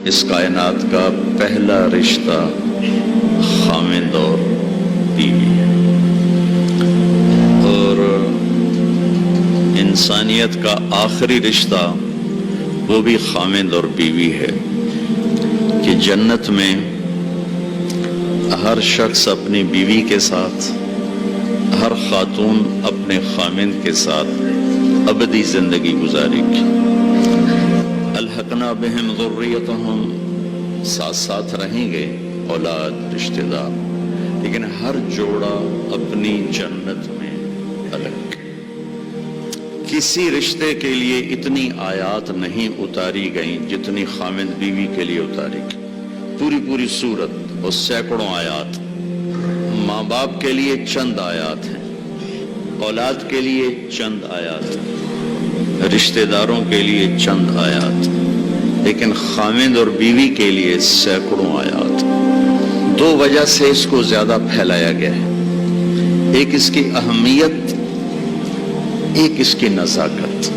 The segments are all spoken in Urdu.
اس کائنات کا پہلا رشتہ خاوند اور بیوی ہے، اور انسانیت کا آخری رشتہ وہ بھی خاوند اور بیوی ہے کہ جنت میں ہر شخص اپنی بیوی کے ساتھ، ہر خاتون اپنے خاوند کے ساتھ ابدی زندگی گزارے گی۔ الحقنا بہم ذریتہم، ساتھ ساتھ رہیں گے اولاد رشتہ دار، لیکن ہر جوڑا اپنی جنت میں الگ۔ کسی رشتے کے لیے اتنی آیات نہیں اتاری گئیں جتنی خاوند بیوی کے لیے اتاری گئی، پوری سورت اور سینکڑوں آیات۔ ماں باپ کے لیے چند آیات ہیں، اولاد کے لیے چند آیات ہیں، رشتہ داروں کے لیے چند آیات، لیکن خاوند اور بیوی کے لیے سینکڑوں آیات۔ دو وجہ سے اس کو زیادہ پھیلایا گیا ہے، ایک اس کی اہمیت، ایک اس کی نزاکت۔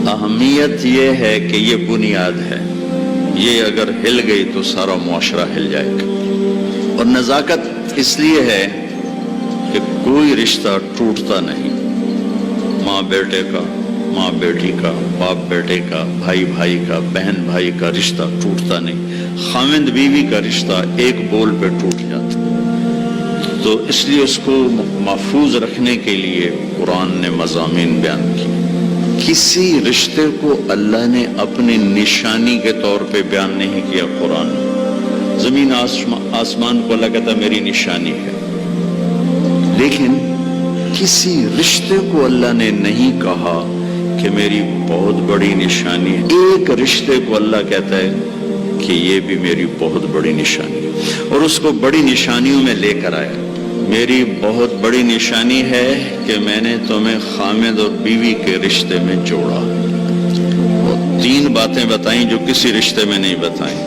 اہمیت یہ ہے کہ یہ بنیاد ہے، یہ اگر ہل گئی تو سارا معاشرہ ہل جائے گا، اور نزاکت اس لیے ہے کہ کوئی رشتہ ٹوٹتا نہیں، ماں بیٹے کا، ماں بیٹی کا، باپ بیٹے کا، بھائی بھائی کا، بہن بھائی کا رشتہ ٹوٹتا نہیں، خاوند بیوی کا رشتہ ایک بول پہ ٹوٹ جاتا۔ تو اس لیے اس کو محفوظ رکھنے کے لیے قرآن نے مضامین بیان کی۔ کسی رشتے کو اللہ نے اپنی نشانی کے طور پہ بیان نہیں کیا قرآن میں۔ زمین آسمان کو اللہ کہتا میری نشانی ہے، لیکن کسی رشتے کو اللہ نے نہیں کہا کہ میری بہت بڑی نشانی ہے۔ ایک رشتے کو اللہ کہتا ہے کہ یہ بھی میری بہت بڑی نشانی ہے، اور اس کو بڑی نشانیوں میں لے کر آیا۔ میری بہت بڑی نشانی ہے کہ میں نے تمہیں خاوند اور بیوی کے رشتے میں جوڑا۔ وہ تین باتیں بتائیں جو کسی رشتے میں نہیں بتائیں۔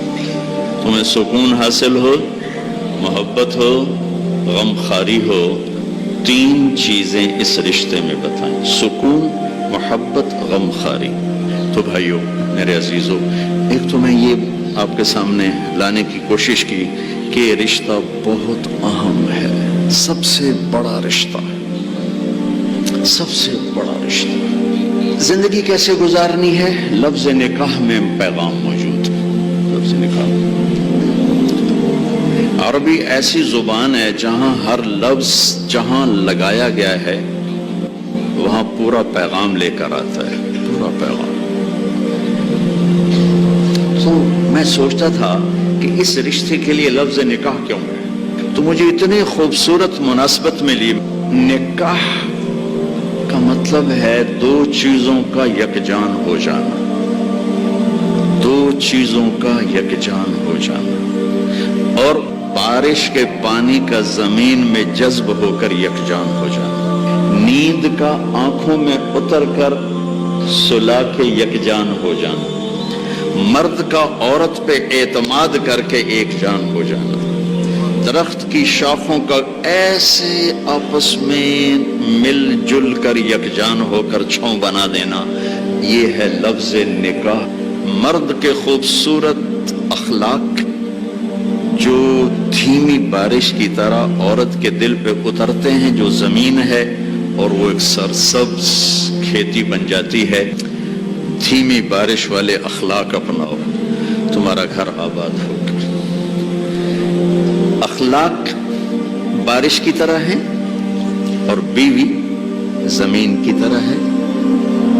تمہیں سکون حاصل ہو، محبت ہو، غم خاری ہو، تین چیزیں اس رشتے میں بتائیں، سکون، محبت، غم خاری۔ تو بھائیو میرے عزیزو، ایک تو میں یہ آپ کے سامنے لانے کی کوشش کی کہ یہ رشتہ بہت اہم ہے، سب سے بڑا رشتہ، سب سے بڑا رشتہ۔ زندگی کیسے گزارنی ہے؟ لفظ نکاح میں پیغام موجود ہے۔ لفظ نکاح، عربی ایسی زبان ہے جہاں ہر لفظ جہاں لگایا گیا ہے وہاں پورا پیغام لے کر آتا ہے، پورا پیغام۔ تو میں سوچتا تھا کہ اس رشتے کے لیے لفظ نکاح کیوں ہے، تو مجھے اتنی خوبصورت مناسبت ملی۔ نکاح کا مطلب ہے دو چیزوں کا یکجان ہو جانا، دو چیزوں کا یکجان ہو جانا، اور بارش کے پانی کا زمین میں جذب ہو کر یکجان ہو جانا، نیند کا آنکھوں میں اتر کر سلا کے یکجان ہو جانا، مرد کا عورت پہ اعتماد کر کے ایک جان ہو جانا، درخت کی شاخوں کا ایسے آپس میں مل جل کر یکجان ہو کر چھاؤں بنا دینا، یہ ہے لفظ نکاح۔ مرد کے خوبصورت اخلاق جو دھیمی بارش کی طرح عورت کے دل پہ اترتے ہیں، جو زمین ہے اور وہ ایک سرسبز کھیتی بن جاتی ہے، دھیمی بارش والے اخلاق اپناؤ، تمہارا گھر آباد ہوگا۔ اخلاق بارش کی طرح ہے اور بیوی زمین کی طرح ہے،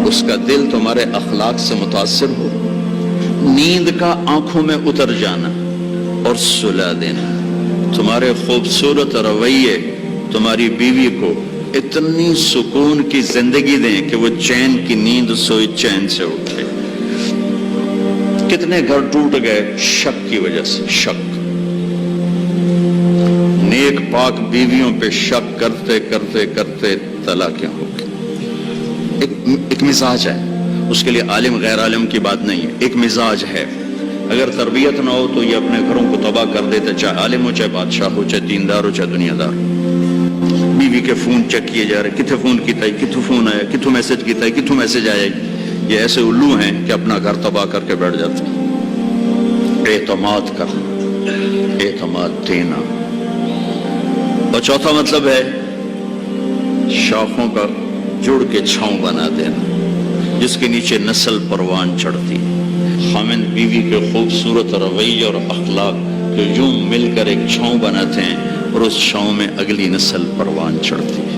اس کا دل تمہارے اخلاق سے متاثر ہو، نیند کا آنکھوں میں اتر جانا اور سلا دینا۔ تمہارے خوبصورت رویے تمہاری بیوی کو اتنی سکون کی زندگی دیں کہ وہ چین کی نیند سوئی چین سے اٹھے۔ کتنے گھر ٹوٹ گئے شک کی وجہ سے، شک، نیک پاک بیویوں پہ شک کرتے کرتے کرتے طلاقیں ہو گئی۔ ایک مزاج ہے، اس کے لیے عالم غیر عالم کی بات نہیں ہے، ایک مزاج ہے۔ اگر تربیت نہ ہو تو یہ اپنے گھروں کو تباہ کر دیتے، چاہے عالم ہو، چاہے بادشاہ ہو، چاہے دیندار ہو، چاہے دنیا دار۔ بیوی کے فون چیک کیے جا رہے، کتنے فون کیتا ہے، کتوں فون آیا، کتوں میسج کیتا ہے، کتوں میسج آیا۔ یہ ایسے الو ہیں کہ اپنا گھر تباہ کر کے بیٹھ جاتے ہیں۔ اعتماد کرنا، اعتماد دینا۔ اور چوتھا مطلب ہے شاخوں کا جڑ کے چھاؤں بنا دینا، جس کے نیچے نسل پروان چڑھتی۔ خاوند بیوی کے خوبصورت رویے اور اخلاق جو یوں مل کر ایک چھاؤں بناتے ہیں اور اس چھاؤں میں اگلی نسل پروان چڑھتی ہے۔